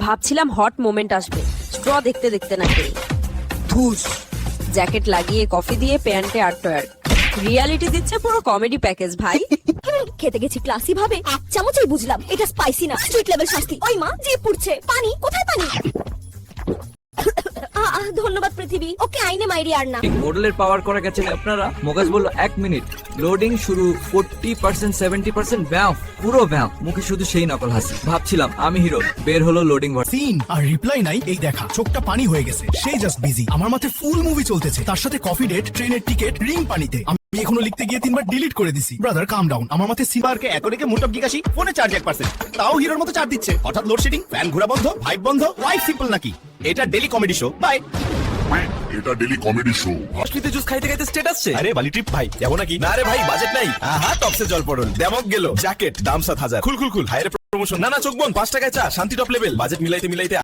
ভাবছিলাম hot moment আসবে, straw দেখতে দেখতে নাকি ধুস। জ্যাকেট লাগিয়ে কফি দিয়ে প্যান্টে আর্টয়ার, রিয়ালিটি দিচ্ছে পুরো কমেডি প্যাকেজ ভাই। খেতে গেছি ক্লাসি ভাবে, এক চামচেই বুঝলাম এটা স্পাইসি না, স্ট্রিট লেভেল শাস্তি। ওই মা, জিভ পুড়ছে, পানি কোথায় পানি? ধন্যবাদ পৃথিবী, ওকে আইনে মাইরি আর না। মডেলের পাওয়ার করে গেছেন আপনারা। মোকাজ বলল 1 মিনিট, লোডিং শুরু 40% 70% ব্যাও, পুরো ব্যাও। মুখে শুধু সেই নকল হাসি। ভাবছিলাম আমি হিরো, বের হলো লোডিং ঘর। সিন আর রিপ্লাই নাই, এই দেখা চোখটা পানি হয়ে গেছে। সেই জাস্ট বিজি, আমার মাথায় ফুল মুভি চলতেছে, তার সাথে কফি ডেট, ট্রেনের টিকিট, রিং পানিতে। আমি এখনো লিখতে গিয়ে 3বার ডিলিট করে দিছি। ব্রাদার কাম ডাউন, আমার মাথায় সিমারকে একদিকে মোটপ জিজ্ঞাসি, ফোনে চার্জ 1%, তাও হিরোর মতো চার্জ দিচ্ছে। হঠাৎ লোডশেডিং, ফ্যান ঘোরা বন্ধ, ভাইব বন্ধ, লাইফ সিম্পল নাকি? এটা ডেলি কমেডি শো। বাই। এটা ডেলি কমেডি শো। অশ্লীতে জুস খাইতে খাইতে স্টেট আসছে। আরে বালি ট্রিপ ভাই, যাবো নাকি? না রে ভাই, বাজেট নাই। আহা, টপসে জল পড়ল, দেমক গেল। জ্যাকেট দাম 7,000, খুল খুল খুল, হাইরে প্রমোশন। না না, চোখ বন্ধ, 5 টাকায় চা, শান্তি টপ লেভেল। বাজেট মিলাইতে মিলাইতে